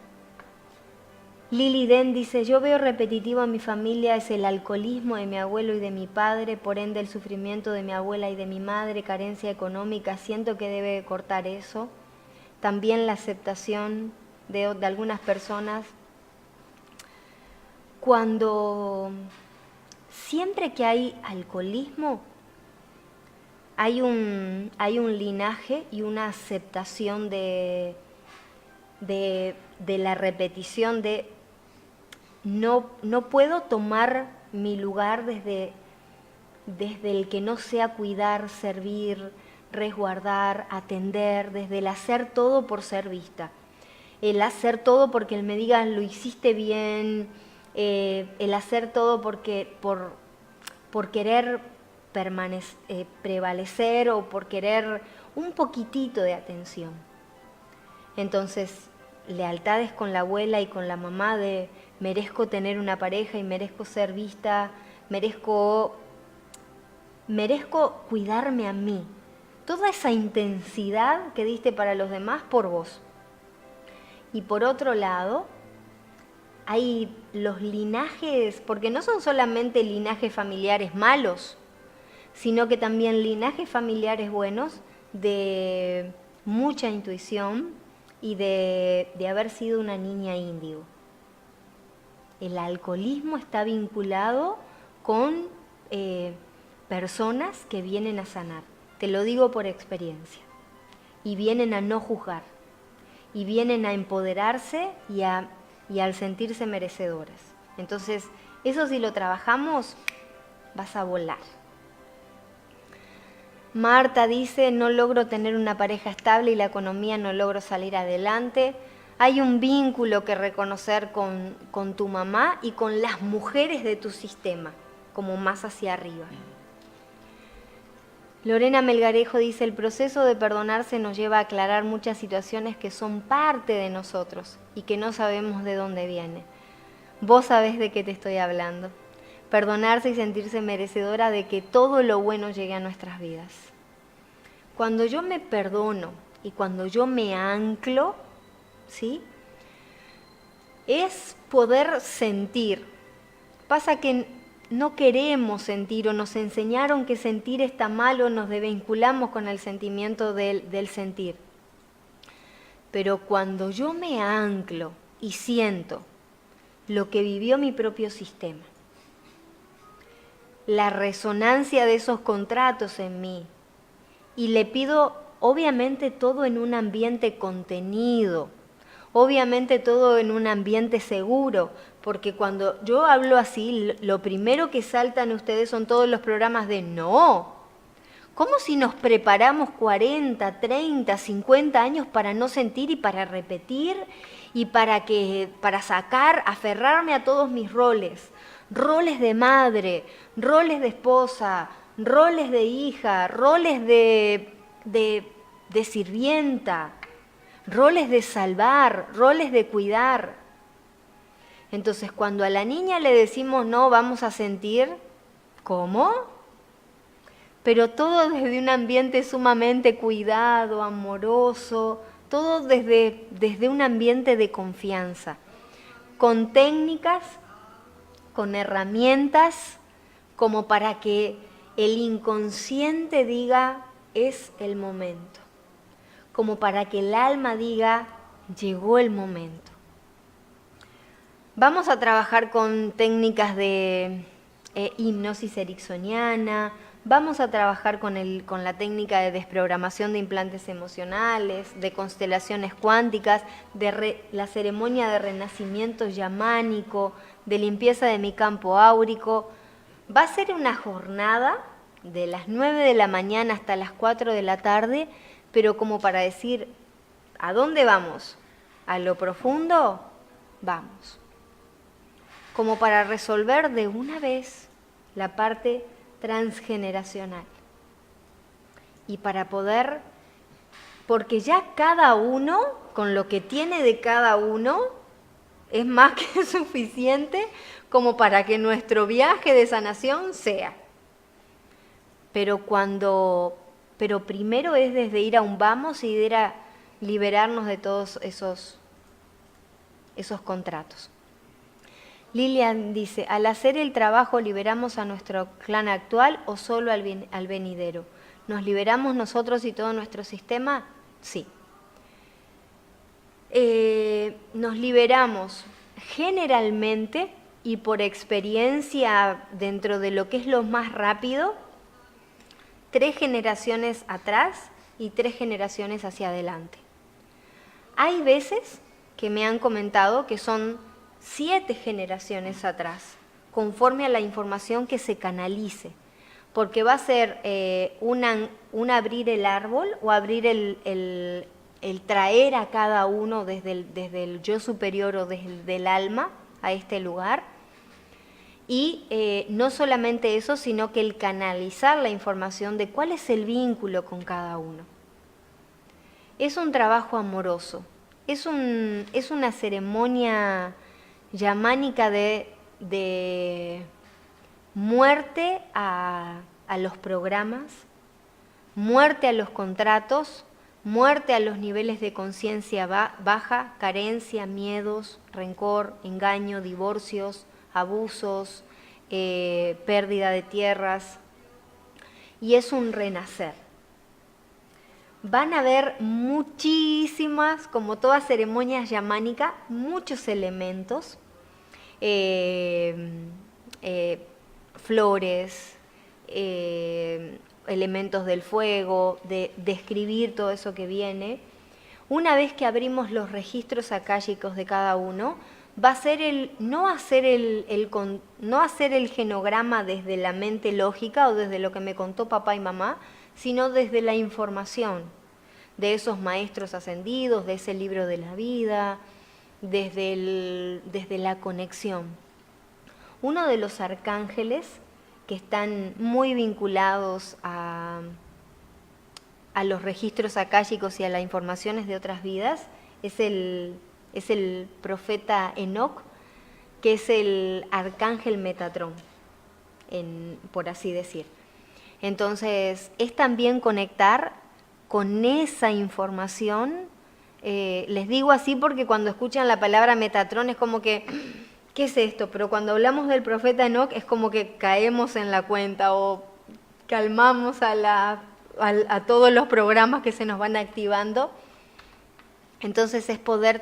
Lili Den dice, yo veo repetitivo en mi familia es el alcoholismo de mi abuelo y de mi padre, por ende el sufrimiento de mi abuela y de mi madre, carencia económica, siento que debe cortar eso. También la aceptación de algunas personas. Siempre que hay alcoholismo, hay un linaje y una aceptación de la repetición de no puedo tomar mi lugar desde el que no sea cuidar, servir, resguardar, atender, desde el hacer todo por ser vista. El hacer todo porque él me diga lo hiciste bien, el hacer todo por querer prevalecer o por querer un poquitito de atención. Entonces, lealtades con la abuela y con la mamá de merezco tener una pareja y merezco ser vista, merezco cuidarme a mí. Toda esa intensidad que diste para los demás por vos. Y por otro lado, hay los linajes, porque no son solamente linajes familiares malos, sino que también linajes familiares buenos de mucha intuición y de haber sido una niña índigo. El alcoholismo está vinculado con personas que vienen a sanar, te lo digo por experiencia, y vienen a no juzgar, y vienen a empoderarse y al sentirse merecedoras. Entonces, eso si lo trabajamos, vas a volar. Marta dice, no logro tener una pareja estable y la economía no logro salir adelante. Hay un vínculo que reconocer con tu mamá y con las mujeres de tu sistema, como más hacia arriba. Lorena Melgarejo dice, el proceso de perdonarse nos lleva a aclarar muchas situaciones que son parte de nosotros y que no sabemos de dónde viene. Vos sabés de qué te estoy hablando. Perdonarse y sentirse merecedora de que todo lo bueno llegue a nuestras vidas. Cuando yo me perdono y cuando yo me anclo, ¿sí? Es poder sentir. Pasa que no queremos sentir o nos enseñaron que sentir está mal o nos desvinculamos con el sentimiento del sentir. Pero cuando yo me anclo y siento lo que vivió mi propio sistema, la resonancia de esos contratos en mí, y le pido obviamente todo en un ambiente contenido, obviamente todo en un ambiente seguro, porque cuando yo hablo así, lo primero que saltan ustedes son todos los programas de no. ¿Cómo si nos preparamos 40, 30, 50 años para no sentir y para repetir y para sacar, aferrarme a todos mis roles? Roles de madre, roles de esposa, roles de hija, roles de sirvienta, roles de salvar, roles de cuidar. Entonces, cuando a la niña le decimos no, vamos a sentir, ¿cómo? Pero todo desde un ambiente sumamente cuidado, amoroso, todo desde un ambiente de confianza, con técnicas, con herramientas, como para que el inconsciente diga, es el momento, como para que el alma diga, llegó el momento. Vamos a trabajar con técnicas de hipnosis ericksoniana, vamos a trabajar con la técnica de desprogramación de implantes emocionales, de constelaciones cuánticas, de la ceremonia de renacimiento yamánico, de limpieza de mi campo áurico. Va a ser una jornada de las 9 de la mañana hasta las 4 de la tarde, pero como para decir, ¿a dónde vamos? ¿A lo profundo? Vamos. Como para resolver de una vez la parte transgeneracional. Y para poder, porque ya cada uno, con lo que tiene de cada uno, es más que suficiente como para que nuestro viaje de sanación sea. Pero primero es desde ir a un vamos y de ir a liberarnos de todos esos contratos. Lilian dice, ¿al hacer el trabajo liberamos a nuestro clan actual o solo al venidero? ¿Nos liberamos nosotros y todo nuestro sistema? Sí. Nos liberamos generalmente y por experiencia dentro de lo que es lo más rápido, 3 generaciones atrás y 3 generaciones hacia adelante. Hay veces que me han comentado que son 7 generaciones atrás, conforme a la información que se canalice, porque va a ser un abrir el árbol o abrir el traer a cada uno desde el yo superior o desde el alma a este lugar. Y no solamente eso, sino que el canalizar la información de cuál es el vínculo con cada uno. Es un trabajo amoroso, es una ceremonia yamánica de muerte a los programas, muerte a los contratos, muerte a los niveles de conciencia baja, carencia, miedos, rencor, engaño, divorcios, abusos, pérdida de tierras, y es un renacer. Van a haber muchísimas, como toda ceremonia yamánica, muchos elementos, flores, elementos del fuego, de describir todo eso que viene. Una vez que abrimos los registros akáshicos de cada uno, va a ser no hacer el genograma desde la mente lógica o desde lo que me contó papá y mamá, sino desde la información de esos maestros ascendidos, de ese libro de la vida, desde la conexión. Uno de los arcángeles que están muy vinculados a los registros akáshicos y a las informaciones de otras vidas es el profeta Enoc, que es el arcángel Metatrón, por así decir. Entonces, es también conectar con esa información. Les digo así porque cuando escuchan la palabra Metatrón es como que, ¿qué es esto? Pero cuando hablamos del profeta Enoc es como que caemos en la cuenta o calmamos a todos los programas que se nos van activando. Entonces es poder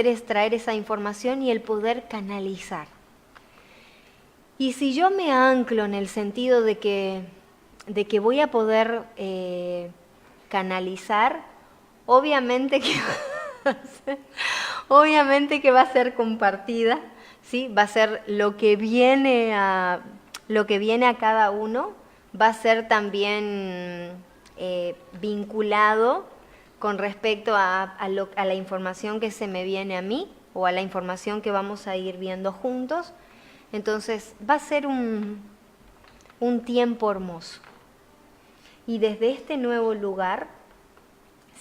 extraer esa información y el poder canalizar. Y si yo me anclo en el sentido de que voy a poder canalizar, obviamente que va a ser compartida, ¿sí? Va a ser lo que viene a cada uno, va a ser también vinculado con respecto a la información que se me viene a mí o a la información que vamos a ir viendo juntos. Entonces va a ser un tiempo hermoso. Y desde este nuevo lugar,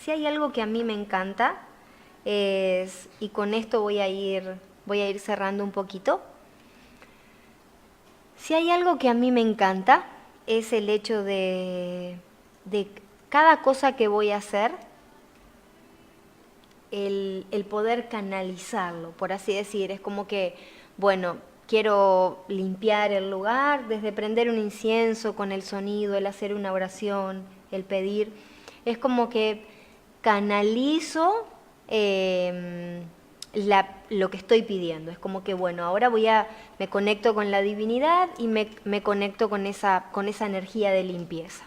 si hay algo que a mí me encanta, y con esto voy a ir cerrando un poquito, si hay algo que a mí me encanta, es el hecho de cada cosa que voy a hacer, el poder canalizarlo, por así decir. Es como que, bueno, quiero limpiar el lugar, desde prender un incienso con el sonido, el hacer una oración, el pedir. Es como que canalizo lo que estoy pidiendo. Es como que, bueno, ahora me conecto con la divinidad y me conecto con esa energía de limpieza.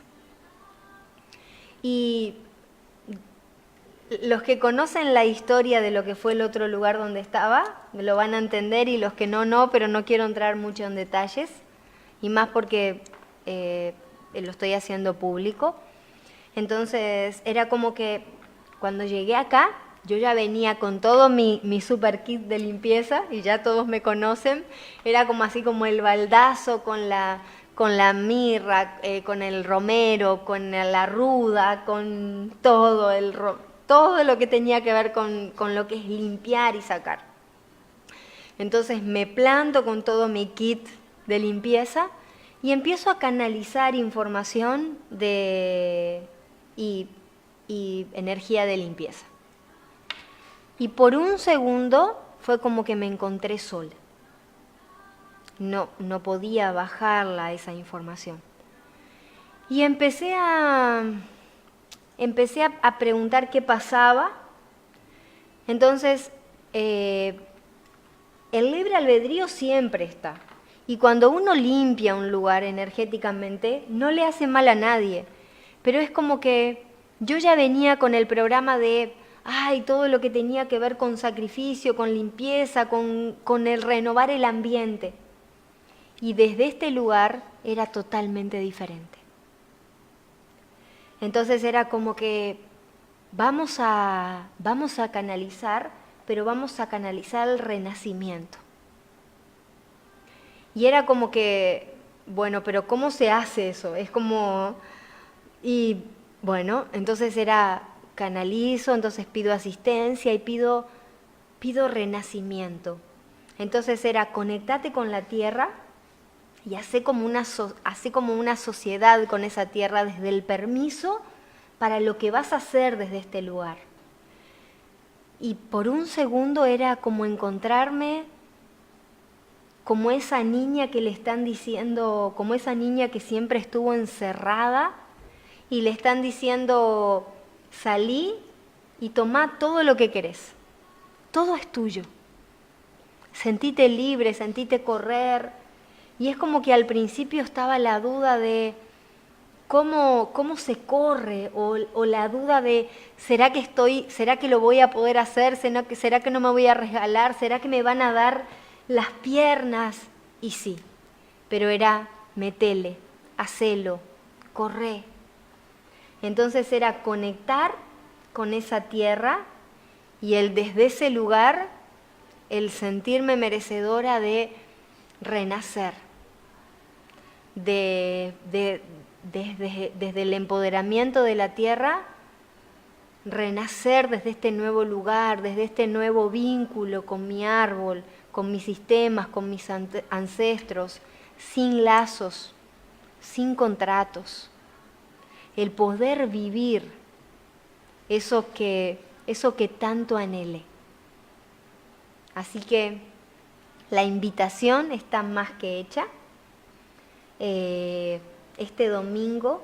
Y los que conocen la historia de lo que fue el otro lugar donde estaba, lo van a entender, y los que no, pero no quiero entrar mucho en detalles, y más porque lo estoy haciendo público. Entonces era como que cuando llegué acá, yo ya venía con todo mi super kit de limpieza, y ya todos me conocen. Era como así como el baldazo con la mirra, con el romero, con la ruda, con todo todo lo que tenía que ver con lo que es limpiar y sacar. Entonces me planto con todo mi kit de limpieza y empiezo a canalizar información y energía de limpieza. Y por un segundo fue como que me encontré sola. No podía bajarla esa información. Y empecé a preguntar qué pasaba. Entonces, el libre albedrío siempre está. Y cuando uno limpia un lugar energéticamente, no le hace mal a nadie. Pero es como que yo ya venía con el programa de todo lo que tenía que ver con sacrificio, con limpieza, con el renovar el ambiente. Y desde este lugar era totalmente diferente. Entonces era como que vamos a canalizar, pero vamos a canalizar el renacimiento. Y era como que, bueno, pero ¿cómo se hace eso? Es como, y bueno, entonces canalizo, entonces pido asistencia y pido renacimiento. Entonces era conectate con la tierra y hace como una sociedad con esa tierra desde el permiso para lo que vas a hacer desde este lugar. Y por un segundo era como encontrarme como esa niña que le están diciendo, como esa niña que siempre estuvo encerrada y le están diciendo, salí y tomá todo lo que querés. Todo es tuyo. Sentite libre, sentite correr. Y es como que al principio estaba la duda de cómo se corre, o la duda de ¿será que lo voy a poder hacer? ¿Será que no me voy a resbalar? ¿Será que me van a dar las piernas? Y sí, pero era metele, hacelo, corre. Entonces era conectar con esa tierra y desde ese lugar el sentirme merecedora de renacer, desde el empoderamiento de la tierra, renacer desde este nuevo lugar, desde este nuevo vínculo con mi árbol, con mis sistemas, con mis ancestros, sin lazos, sin contratos. El poder vivir eso que tanto anhelé. Así que la invitación está más que hecha. Este domingo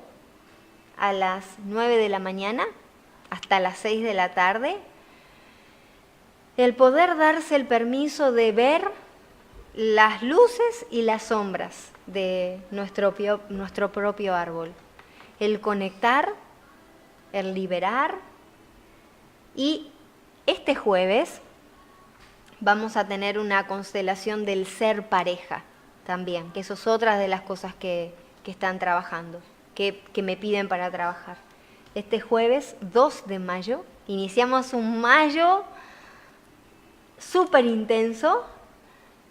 a las 9 de la mañana hasta las 6 de la tarde, el poder darse el permiso de ver las luces y las sombras de nuestro propio árbol, el conectar, el liberar. Y este jueves vamos a tener una constelación del ser pareja también, que eso es otra de las cosas que están trabajando, que me piden para trabajar. Este jueves 2 de mayo iniciamos un mayo súper intenso,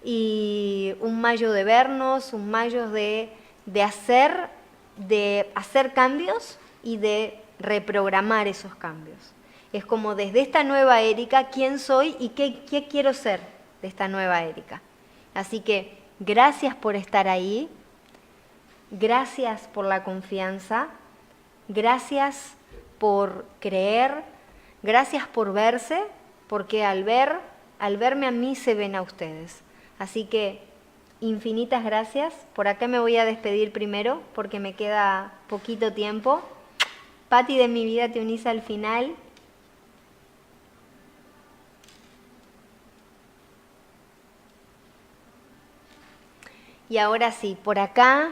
y un mayo de vernos, un mayo de hacer cambios y de reprogramar esos cambios. Es como desde esta nueva Erika, quién soy y qué quiero ser de esta nueva Erika. Así que gracias por estar ahí, gracias por la confianza, gracias por creer, Gracias por verse, porque al verme a mí se ven a ustedes. Así que infinitas gracias. Por acá me voy a despedir primero porque me queda poquito tiempo. Pati de mi vida, te unís al final. Y ahora sí, por acá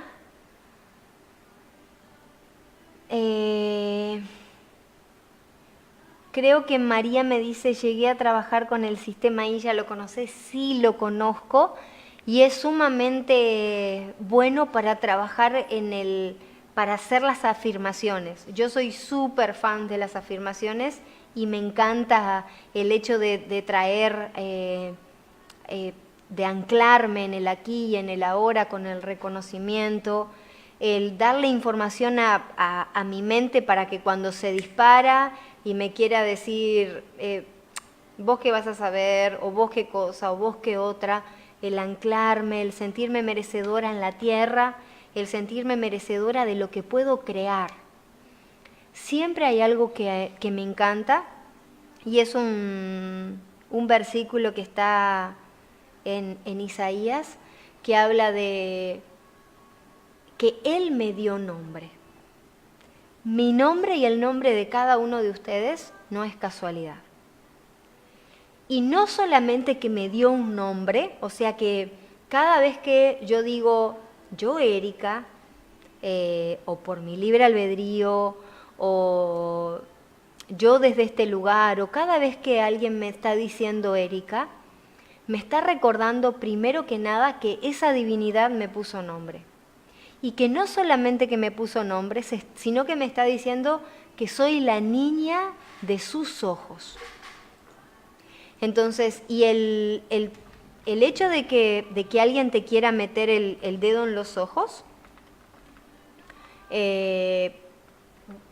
creo que María me dice, llegué a trabajar con el sistema I, ¿ya lo conoces? Sí, lo conozco y es sumamente bueno para trabajar para hacer las afirmaciones. Yo soy súper fan de las afirmaciones y me encanta el hecho de traer, de anclarme en el aquí y en el ahora con el reconocimiento, el darle información a mi mente para que cuando se dispara y me quiera decir, vos qué vas a saber, o vos qué cosa, o vos qué otra, el anclarme, el sentirme merecedora en la tierra, el sentirme merecedora de lo que puedo crear. Siempre hay algo que me encanta y es un versículo que está en Isaías que habla de que Él me dio nombre. Mi nombre y el nombre de cada uno de ustedes no es casualidad. Y no solamente que me dio un nombre, o sea que cada vez que yo digo yo Erika, o por mi libre albedrío, o yo desde este lugar, o cada vez que alguien me está diciendo Erika, me está recordando primero que nada que esa divinidad me puso nombre. Y que no solamente que me puso nombre, sino que me está diciendo que soy la niña de sus ojos. Entonces, y el hecho de que alguien te quiera meter el dedo en los ojos,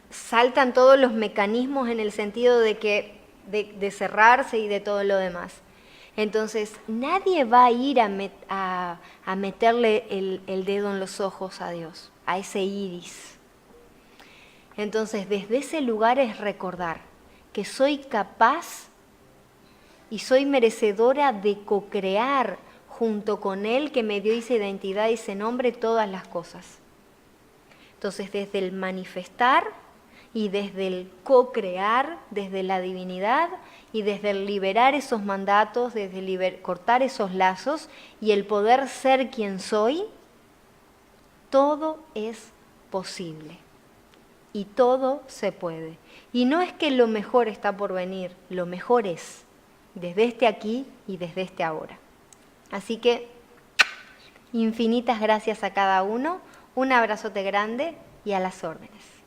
saltan todos los mecanismos en el sentido de cerrarse y de todo lo demás. Entonces, nadie va a ir a meterle el dedo en los ojos a Dios, a ese iris. Entonces, desde ese lugar es recordar que soy capaz y soy merecedora de co-crear junto con Él que me dio esa identidad y ese nombre todas las cosas. Entonces, desde el manifestar y desde el co-crear, desde la divinidad y desde el liberar esos mandatos, desde cortar esos lazos y el poder ser quien soy, todo es posible y todo se puede. Y no es que lo mejor está por venir, lo mejor es desde este aquí y desde este ahora. Así que infinitas gracias a cada uno, un abrazote grande y a las órdenes.